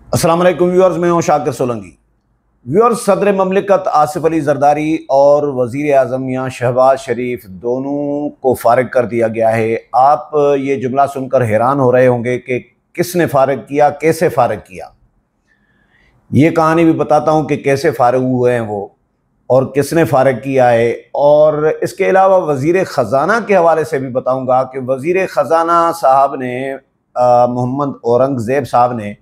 अस्सलाम वालेकुम व्यूअर्स, मैं हूं शाकिर सोलंकी। व्यूअर्स, सदर ममलिकत आसिफ अली जरदारी और वज़ीर आज़म मियां शहबाज शरीफ दोनों को फ़ारिग कर दिया गया है। आप ये जुमला सुनकर हैरान हो रहे होंगे कि किसने फ़ारिग किया, कैसे फ़ारिग किया। ये कहानी भी बताता हूं कि कैसे फ़ारिग हुए हैं वो और किसने फ़ारिग किया है। और इसके अलावा वज़ीर ख़ज़ाना के हवाले से भी बताऊँगा कि वज़ीर ख़ज़ाना साहब ने मोहम्मद औरंगज़ेब साहब ने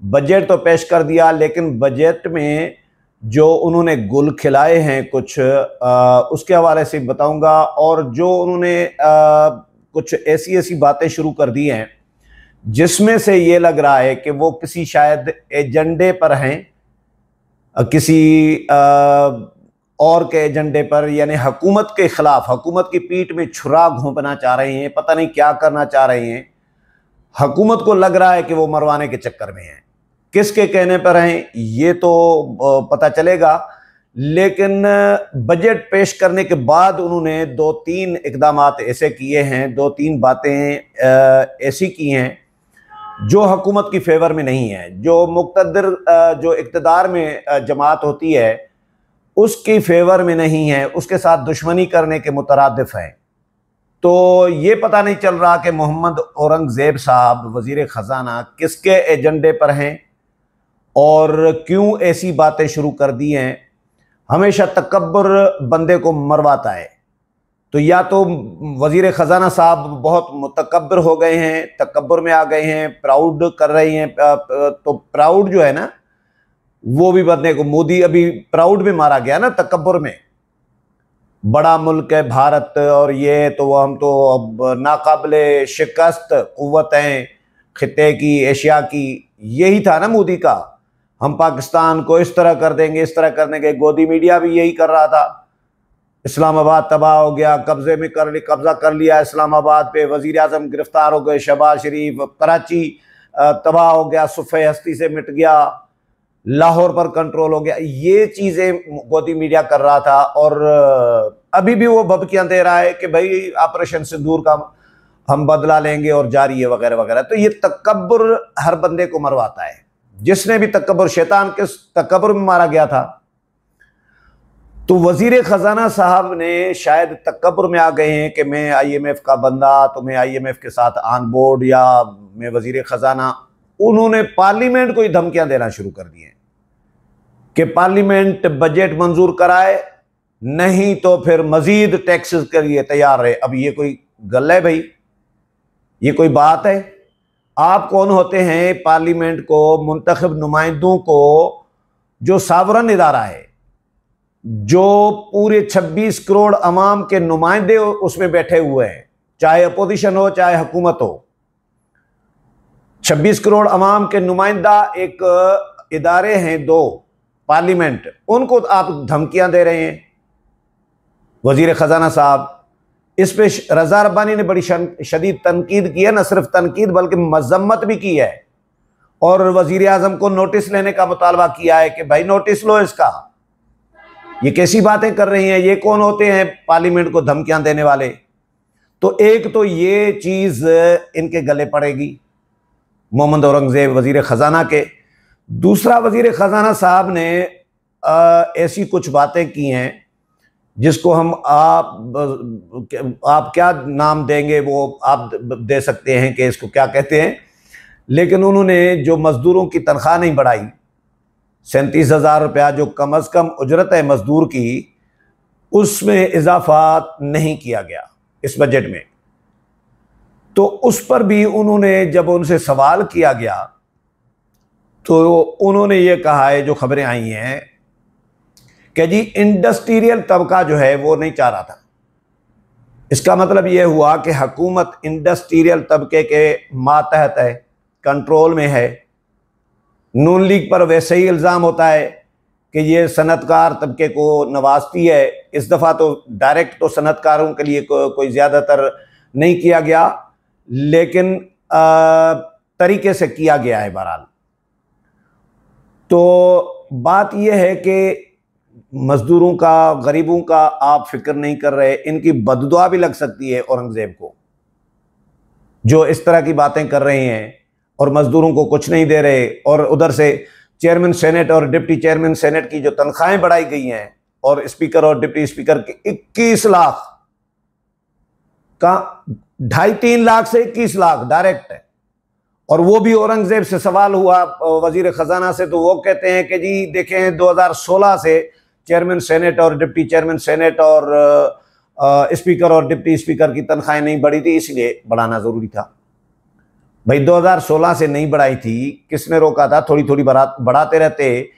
बजट तो पेश कर दिया, लेकिन बजट में जो उन्होंने गुल खिलाए हैं कुछ उसके हवाले से बताऊंगा। और जो उन्होंने कुछ ऐसी ऐसी बातें शुरू कर दी हैं जिसमें से ये लग रहा है कि वो किसी शायद एजेंडे पर हैं, किसी और के एजेंडे पर, यानी हुकूमत के खिलाफ, हुकूमत की पीठ में छुरा घोंपना चाह रहे हैं, पता नहीं क्या करना चाह रहे हैं। हुकूमत को लग रहा है कि वो मरवाने के चक्कर में हैं। किसके कहने पर हैं ये तो पता चलेगा, लेकिन बजट पेश करने के बाद उन्होंने दो तीन इकदामात ऐसे किए हैं, दो तीन बातें ऐसी की हैं जो हुकूमत की फेवर में नहीं है, जो मुक़्तदर जो इक़्तिदार में जमात होती है उसकी फेवर में नहीं है, उसके साथ दुश्मनी करने के मुतरादिफ हैं। तो ये पता नहीं चल रहा कि मोहम्मद औरंगज़ेब साहब वज़ीर ख़ज़ाना किसके एजेंडे पर हैं और क्यों ऐसी बातें शुरू कर दी हैं। हमेशा तकब्बुर बंदे को मरवाता है। तो या तो वज़ीर ख़ज़ाना साहब बहुत मुतकब्बिर हो गए हैं, तकब्बुर में आ गए हैं, प्राउड कर रहे हैं। तो प्राउड जो है ना, वो भी बंदे को, मोदी अभी प्राउड में मारा गया ना, तकब्बुर में। बड़ा मुल्क है भारत और ये तो हम तो अब नाकाबिले शिकस्त क़ुव्वत हैं ख़ित्ते की, एशिया की। यही था ना मोदी का, हम पाकिस्तान को इस तरह कर देंगे, इस तरह कर देंगे। गोदी मीडिया भी यही कर रहा था। इस्लामाबाद तबाह हो गया, कब्ज़ा कर लिया इस्लामाबाद पे, वज़ीर आज़म गिरफ्तार हो गए, शहबाज शरीफ। कराची तबाह हो गया, सुफ़े हस्ती से मिट गया, लाहौर पर कंट्रोल हो गया। ये चीज़ें गोदी मीडिया कर रहा था और अभी भी वो भभकियाँ दे रहा है कि भाई ऑपरेशन सिंदूर का हम बदला लेंगे और जारी है वगैरह वगैरह। तो ये तकब्बुर हर बंदे को मरवाता है। जिसने भी तकब्बुर, शैतान के तकब्बुर में मारा गया था। तो वज़ीर ख़ज़ाना साहब ने शायद तकब्बुर में आ गए हैं कि मैं IMF का बंदा, तो मैं IMF के साथ ऑन बोर्ड, या मैं वज़ीर ख़ज़ाना। उन्होंने पार्लियामेंट को ही धमकियां देना शुरू कर दी हैं कि पार्लियामेंट बजट मंजूर कराए, नहीं तो फिर मजीद टैक्सेस के लिए तैयार रहे। अब ये कोई गल है भाई? ये कोई बात है? आप कौन होते हैं पार्लियामेंट को, मुंतखब नुमाइंदों को, जो सावरन इदारा है, जो पूरे 26 करोड़ अवाम के नुमाइंदे उसमें बैठे हुए हैं, चाहे अपोजिशन हो चाहे हुकूमत हो। 26 करोड़ अवाम के नुमाइंदा एक इदारे हैं दो, पार्लियामेंट, उनको आप धमकियां दे रहे हैं वज़ीर ख़ज़ाना साहब। इस पे रज़ा रब्बानी ने बड़ी शदीद तनकीद की है, न सिर्फ तनकीद बल्कि मजम्मत भी की है, और वज़ीर आज़म को नोटिस लेने का मुतालबा किया है कि भाई नोटिस लो इसका। ये कैसी बातें कर रही हैं? ये कौन होते हैं पार्लियामेंट को धमकियां देने वाले? तो एक तो ये चीज़ इनके गले पड़ेगी मोहम्मद औरंगज़ेब वज़ीर ख़ज़ाना के। दूसरा, वज़ीर ख़ज़ाना साहब ने ऐसी कुछ बातें की हैं जिसको हम आप क्या नाम देंगे वो आप दे सकते हैं कि इसको क्या कहते हैं। लेकिन उन्होंने जो मज़दूरों की तनख्वाह नहीं बढ़ाई, 37,000 रुपया जो कम अज़ कम उजरत है मज़दूर की, उसमें इजाफा नहीं किया गया इस बजट में। तो उस पर भी उन्होंने, जब उनसे सवाल किया गया तो उन्होंने ये कहा है, जो खबरें आई हैं, कि जी इंडस्ट्रियल तबका जो है वो नहीं चाह रहा था। इसका मतलब ये हुआ कि हुकूमत इंडस्ट्रियल तबके के मातहत है, कंट्रोल में है। नून लीग पर वैसे ही इल्ज़ाम होता है कि ये सनतकार तबके को नवाजती है। इस दफ़ा तो डायरेक्ट तो सनतकारों के लिए कोई ज़्यादातर नहीं किया गया, लेकिन तरीके से किया गया है बहरहाल। तो बात यह है कि मज़दूरों का, गरीबों का आप फिक्र नहीं कर रहे। इनकी बददुआ भी लग सकती है औरंगज़ेब को, जो इस तरह की बातें कर रहे हैं। और मजदूरों को कुछ नहीं दे रहे, और उधर से चेयरमैन सेनेट और डिप्टी चेयरमैन सेनेट की जो तनख्वाहें बढ़ाई गई हैं, और स्पीकर और डिप्टी स्पीकर की 21 लाख का 2.5-3 लाख से 21 लाख डायरेक्ट है। और वो भी औरंगजेब से सवाल हुआ वजीर खजाना से, तो वो कहते हैं कि जी देखें 2016 से चेयरमैन सेनेट और डिप्टी चेयरमैन सेनेट और स्पीकर और डिप्टी स्पीकर की तनख्वाहें नहीं बढ़ी थी, इसलिए बढ़ाना जरूरी था। भाई 2016 से नहीं बढ़ाई थी, किसने रोका था? थोड़ी थोड़ी बढ़ाते रहते,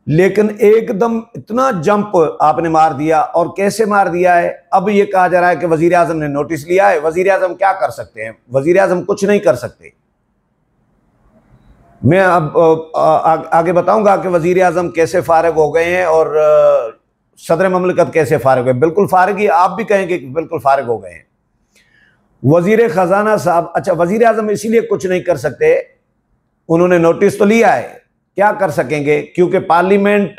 लेकिन एकदम इतना जंप आपने मार दिया। और कैसे मार दिया है? अब ये कहा जा रहा है कि वजीर आजम ने नोटिस लिया है। वजीर आजम क्या कर सकते हैं? वजीर आजम कुछ नहीं कर सकते। मैं अब आगे बताऊंगा कि वजीर आजम कैसे फारिग हो गए हैं और सदर ममलिकत कैसे फारिग हुए। बिल्कुल फारिग ही, आप भी कहेंगे कि बिल्कुल फारिग हो गए हैं वजीर खजाना साहब। अच्छा, वजीर आजम इसीलिए कुछ नहीं कर सकते, उन्होंने नोटिस तो लिया है, क्या कर सकेंगे? क्योंकि पार्लियामेंट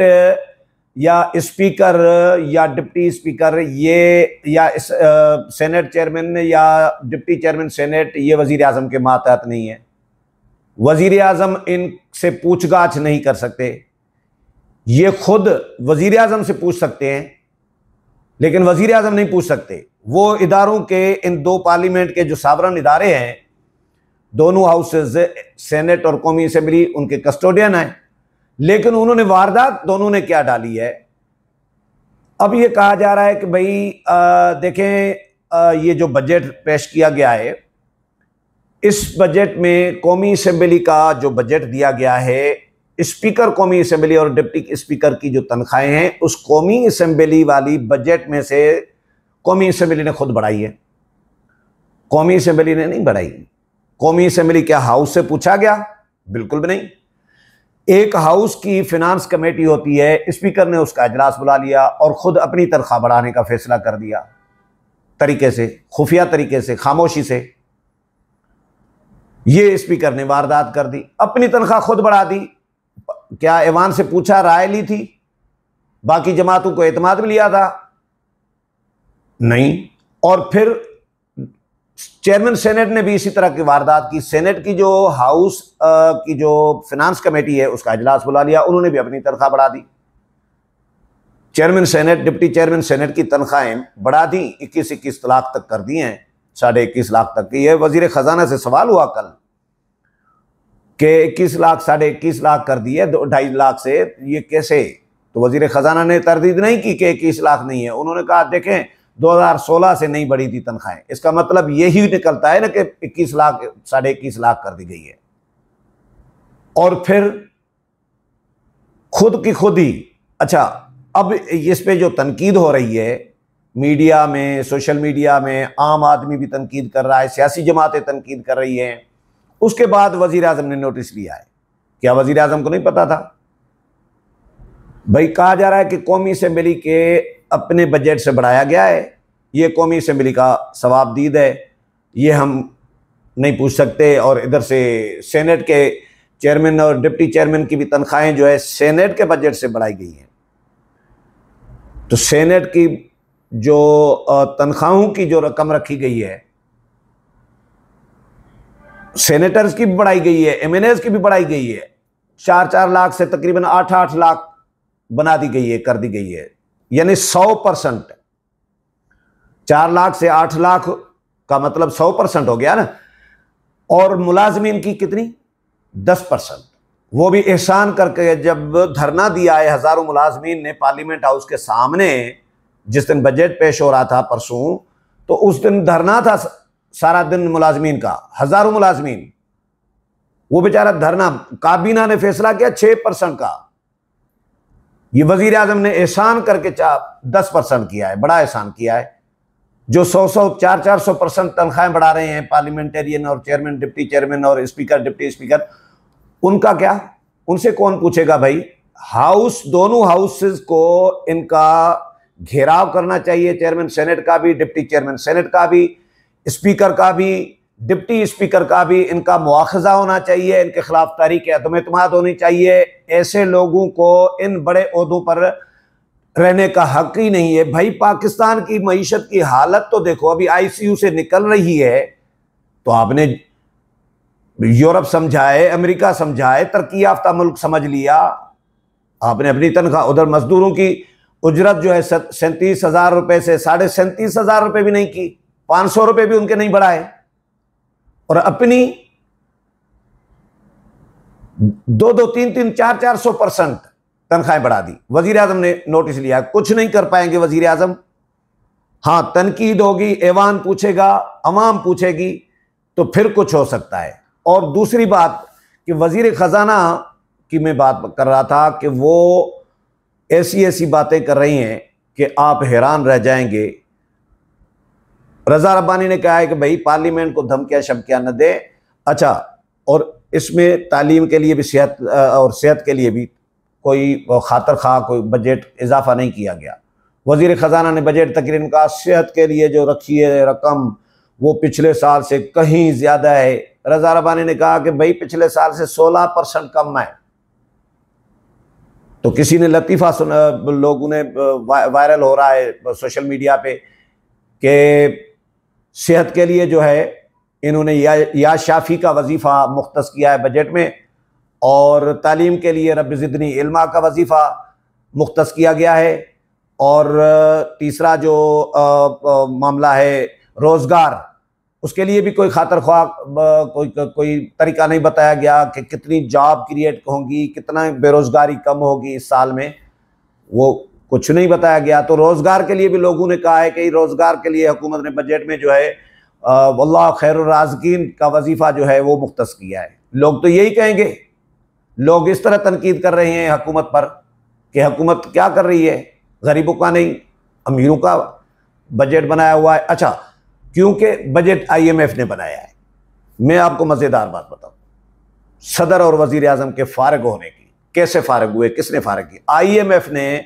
या स्पीकर या डिप्टी स्पीकर ये या सेनेट चेयरमैन या डिप्टी चेयरमैन सेनेट, ये वजीर आजम के मातहत नहीं है। वजीर आजम इनसे पूछगाछ नहीं कर सकते, ये खुद वजीर आजम से पूछ सकते हैं, लेकिन वजीर आजम नहीं पूछ सकते। वो इदारों के, इन दो पार्लियामेंट के जो सावरन इदारे हैं, दोनों हाउसेज, सेनेट और कौमी असेंबली, उनके कस्टोडियन हैं। लेकिन उन्होंने वारदात दोनों ने क्या डाली है? अब ये कहा जा रहा है कि भाई देखें, ये जो बजट पेश किया गया है, इस बजट में कौमी असेंबली का जो बजट दिया गया है, स्पीकर कौमी असेंबली और डिप्टी स्पीकर की जो तनख्वाहें हैं, उस कौमी असेंबली वाली बजट में से कौमी असेंबली ने खुद बढ़ाई है। कौमी असेंबली ने नहीं बढ़ाई। कौमी असेंबली क्या हाउस से पूछा गया? बिल्कुल भी नहीं। एक हाउस की फिनांस कमेटी होती है, स्पीकर ने उसका इजलास बुला लिया और खुद अपनी तनख्वाह बढ़ाने का फैसला कर दिया, तरीके से, खुफिया तरीके से, खामोशी से। ये स्पीकर ने वारदात कर दी, अपनी तनख्वाह खुद बढ़ा दी। क्या ऐवान से पूछा, राय ली थी? बाकी जमातों को एतमाद में लिया था? नहीं। और फिर चेयरमैन सेनेट ने भी इसी तरह की वारदात की। सेनेट की जो हाउस की जो फिनांस कमेटी है, उसका इजलास बुला लिया, उन्होंने भी अपनी तनख्वाह बढ़ा दी। Chairman senate, deputy chairman senate की तनख्वाहें बढ़ा दी, 21-21 लाख तक कर दी हैं, 21.5 लाख तक की है। वजीर खजाना से सवाल हुआ कल कि 21 लाख 21.5 लाख कर दिए 2.5 लाख से, ये कैसे? तो वजीर खजाना ने तरदीद नहीं की कि 21 लाख नहीं है। उन्होंने कहा देखें 2016 से नहीं बढ़ी थी तनख्वाहें, इसका मतलब यही निकलता है ना कि 21 लाख 21.5 लाख कर दी गई है। और फिर खुद की खुद ही। अच्छा, अब इस पे जो तनकीद हो रही है मीडिया में, सोशल मीडिया में, आम आदमी भी तनकीद कर रहा है, सियासी जमातें तनकीद कर रही हैं, उसके बाद वजीर आजम ने नोटिस लिया है। क्या वजीर आजम को नहीं पता था? भाई कहा जा रहा है कि कौमी असेंबली के अपने बजट से बढ़ाया गया है, ये कौमी असेंबली का सवाबदीद है, ये हम नहीं पूछ सकते। और इधर से सेनेट के चेयरमैन और डिप्टी चेयरमैन की भी तनख्वाहें जो है सेनेट के बजट से बढ़ाई गई हैं। तो सेनेट की जो तनख्वाहों की जो रकम रखी गई है, सेनेटर्स की भी बढ़ाई गई है, एमएनएस की भी बढ़ाई गई है, 4-4 लाख से तकरीबन 8-8 लाख बना दी गई है, कर दी गई है, यानी 100%। 4 लाख से 8 लाख का मतलब 100% हो गया ना। और मुलाजमीन की कितनी? 10%। वो भी एहसान करके जब धरना दिया है हजारों मुलाजमीन ने पार्लियामेंट हाउस के सामने, जिस दिन बजट पेश हो रहा था परसों, तो उस दिन धरना था सारा दिन मुलाजमीन का, हजारों मुलाजमीन। वो बेचारा धरना, काबीना ने फैसला किया 6% का, ये वजीर आजम ने एहसान करके 10% किया है, बड़ा एहसान किया है। जो 100-100, 400-400% तनख्वाहें बढ़ा रहे हैं पार्लियामेंटेरियन और चेयरमैन, डिप्टी चेयरमैन और स्पीकर, डिप्टी स्पीकर, उनका क्या? उनसे कौन पूछेगा भाई? हाउस, दोनों हाउसेस को इनका घेराव करना चाहिए, चेयरमैन सेनेट का भी, डिप्टी चेयरमैन सेनेट का भी, स्पीकर का भी, डिप्टी स्पीकर का भी। इनका मुआखजा होना चाहिए, इनके खिलाफ तहरीक अदम एतमाद होनी चाहिए। ऐसे लोगों को इन बड़े ओहदों पर रहने का हक ही नहीं है। भाई पाकिस्तान की मईशत की हालत तो देखो, अभी आईसीयू से निकल रही है, तो आपने यूरोप समझाए, अमेरिका समझाए, तरक्की याफ्ता मुल्क समझ लिया, आपने अपनी तनख्वाह, उधर मजदूरों की उजरत जो है 37,000 रुपए से 37,500 रुपए भी नहीं की, 500 रुपए भी उनके नहीं बढ़ाए, और अपनी 2-2, 3-3, 400% तनख्वाहें बढ़ा दी। वजीर आजम ने नोटिस लिया, कुछ नहीं कर पाएंगे वजीर आजम। हाँ, तनकीद होगी, ऐवान पूछेगा, अवाम पूछेगी, तो फिर कुछ हो सकता है। और दूसरी बात कि वजीर खजाना की मैं बात कर रहा था कि वो ऐसी ऐसी बातें कर रही हैं कि आप हैरान रह जाएंगे। रजा रब्बानी ने कहा है कि भाई पार्लियामेंट को धमकियां शमकियां न दे। अच्छा, और इसमें तालीम के लिए भी, सेहत और सेहत के लिए भी कोई खातर खा कोई बजट इजाफा नहीं किया गया। वजीर खजाना ने बजट तकरीर में कहा सेहत के लिए जो रखी है रकम वो पिछले साल से कहीं ज्यादा है। रजा रब्बानी ने कहा कि भाई पिछले साल से 16% कम है। तो किसी ने लतीफ़ा सुना, लोगों ने वायरल हो रहा है सोशल मीडिया पे कि सेहत के लिए जो है इन्होंने या शाफी का वजीफ़ा मुख्तस किया है बजट में, और तालीम के लिए रब ज़िदनी इल्मा का वजीफ़ा मुख्तस किया गया है, और तीसरा जो मामला है रोज़गार, उसके लिए भी कोई खातर ख्वाह कोई तरीका नहीं बताया गया कि कितनी जॉब क्रिएट होंगी, कितना बेरोज़गारी कम होगी इस साल में, वो कुछ नहीं बताया गया। तो रोज़गार के लिए भी लोगों ने कहा है कि रोज़गार के लिए हुकूमत ने बजट में जो है वल्लाह खैरुर राज़िकीन का वजीफ़ा जो है वो मुख्तस किया है। लोग तो यही कहेंगे, लोग इस तरह तनकीद कर रहे हैं हुकूमत पर कि हुकूमत क्या कर रही है, गरीबों का नहीं अमीरों का बजट बनाया हुआ है। अच्छा, क्योंकि बजट IMF ने बनाया है। मैं आपको मज़ेदार बात बताऊं, सदर और वजीर आजम के फारिग होने की, कैसे फारिग हुए, किसने फारिग की? IMF ने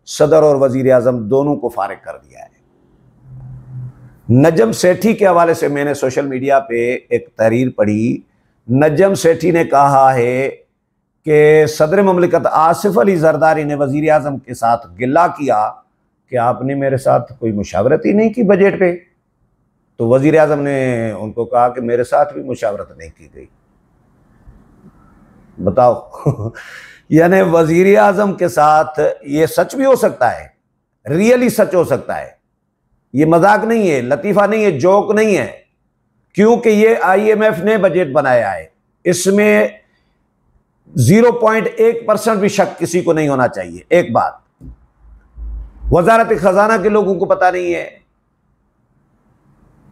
सदर और वजीर आजम दोनों को फारिग कर दिया है। नजम सेठी के हवाले से मैंने सोशल मीडिया पे एक तहरीर पढ़ी। नजम सेठी ने कहा है कि सदर ममलिकत आसिफ अली जरदारी ने वजीर आजम के साथ गिला किया कि आपने मेरे साथ कोई मुशावरत ही नहीं की बजट पे। तो वजीर आजम ने उनको कहा कि मेरे साथ भी मुशावरत नहीं की गई। बताओ यानी वजीर आजम के साथ ये सच भी हो सकता है, रियली सच हो सकता है, ये मजाक नहीं है, लतीफ़ा नहीं है, जोक नहीं है, क्योंकि ये IMF ने बजट बनाया है। इसमें 0.1% भी शक किसी को नहीं होना चाहिए। एक बात वजारत खजाना के लोगों को पता नहीं है,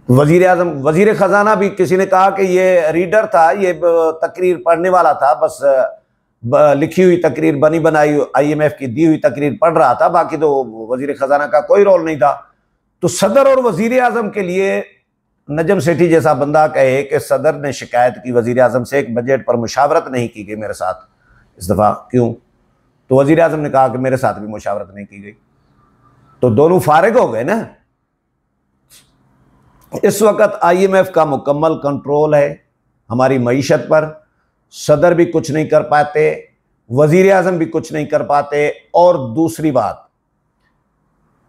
वजीर आजम, वजीर खजाना भी किसी ने कहा कि ये रीडर था, ये तकरीर पढ़ने वाला था, बस लिखी हुई तकरीर बनी बनाई IMF की दी हुई तकरीर पढ़ रहा था, बाकी तो वजीर खजाना का कोई रोल नहीं था। तो सदर और वजीर आजम के लिए नजम सेठी जैसा बंदा कहे कि सदर ने शिकायत की वजीर आजम से एक बजट पर मुशावरत नहीं की गई मेरे साथ इस दफ़ा, क्यों? तो वजीर आजम ने कहा कि मेरे साथ भी मुशावरत नहीं की गई। तो दोनों फारिग हो गए ना। इस वक्त IMF का मुकम्मल कंट्रोल है हमारी मईशत पर। सदर भी कुछ नहीं कर पाते, वजीर आजम भी कुछ नहीं कर पाते। और दूसरी बात,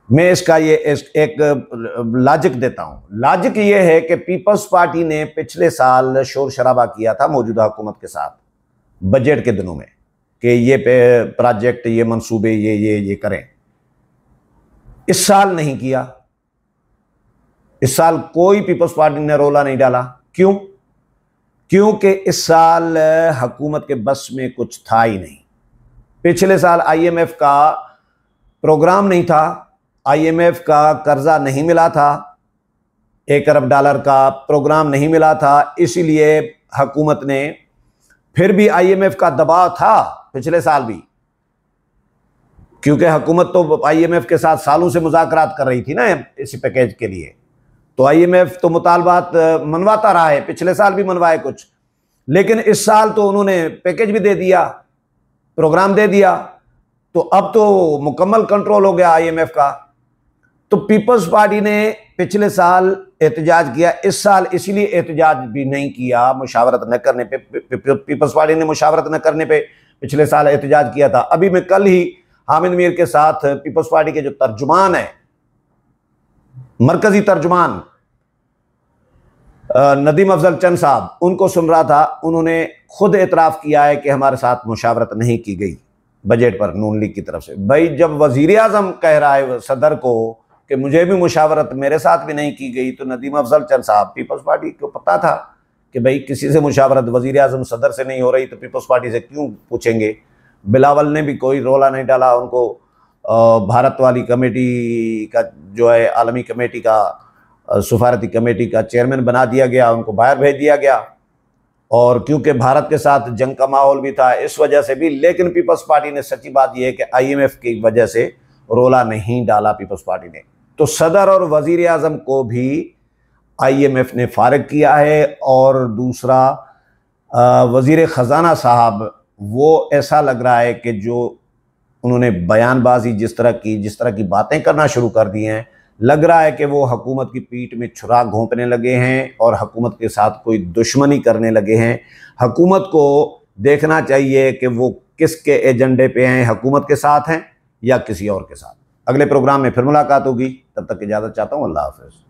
मैं इसका ये एक लॉजिक देता हूं। लॉजिक ये है कि पीपल्स पार्टी ने पिछले साल शोर शराबा किया था मौजूदा हुकूमत के साथ बजट के दिनों में कि ये प्रोजेक्ट, ये मंसूबे, ये करें। इस साल नहीं किया। इस साल कोई पीपल्स पार्टी ने रोला नहीं डाला। क्यों? क्योंकि इस साल हुकूमत के बस में कुछ था ही नहीं। पिछले साल IMF का प्रोग्राम नहीं था, IMF का कर्जा नहीं मिला था, $1 अरब का प्रोग्राम नहीं मिला था, इसीलिए हुकूमत ने, फिर भी IMF का दबाव था पिछले साल भी, क्योंकि हुकूमत तो IMF के साथ सालों से मुज़ाकरात कर रही थी ना इसी पैकेज के लिए। तो IMF तो मुतालबात मनवाता रहा है, पिछले साल भी मनवाए कुछ, लेकिन इस साल तो उन्होंने पैकेज भी दे दिया, प्रोग्राम दे दिया। तो अब तो मुकम्मल कंट्रोल हो गया IMF का। तो पीपल्स पार्टी ने पिछले साल एहतजाज किया, इस साल इसलिए एहतजाज भी नहीं किया मुशावरत न करने पे। पीपल्स पार्टी ने मुशावरत न करने पे पिछले साल एहतजाज किया था। अभी मैं कल ही हामिद मीर के साथ पीपल्स पार्टी के जो तर्जुमान है, मरकजी तर्जुमान, नदीम अफजल चंद साहब, उनको सुन रहा था, उन्होंने खुद एतराफ़ किया है कि हमारे साथ मुशावरत नहीं की गई बजट पर नून लीग की तरफ से। भाई जब वज़ीर आज़म कह रहा है सदर को कि मुझे भी मुशावरत मेरे साथ भी नहीं की गई, तो नदीम अफजल चंद साहब, पीपल्स पार्टी को पता था कि भाई किसी से मुशावरत वज़ीर आज़म सदर से नहीं हो रही तो पीपल्स पार्टी से क्यों पूछेंगे। बिलावल ने भी कोई रोला नहीं डाला, उनको भारत वाली कमेटी का जो है आलमी कमेटी का सफारती कमेटी का चेयरमैन बना दिया गया, उनको बाहर भेज दिया गया। और क्योंकि भारत के साथ जंग का माहौल भी था इस वजह से भी, लेकिन पीपल्स पार्टी ने सच्ची बात यह है कि IMF की वजह से रोला नहीं डाला पीपल्स पार्टी ने। तो सदर और वजीर आज़म को भी IMF ने फारिग किया है। और दूसरा वजीर ख़जाना साहब, वो ऐसा लग रहा है कि जो उन्होंने बयानबाजी जिस तरह की बातें करना शुरू कर दी हैं, लग रहा है कि वो हुकूमत की पीठ में छुरा घोंपने लगे हैं और हुकूमत के साथ कोई दुश्मनी करने लगे हैं। हुकूमत को देखना चाहिए कि वो किसके एजेंडे पे हैं, हुकूमत के साथ हैं या किसी और के साथ। अगले प्रोग्राम में फिर मुलाकात होगी, तब तक इजाज़त चाहता हूँ। अल्लाह हाफ़िज़।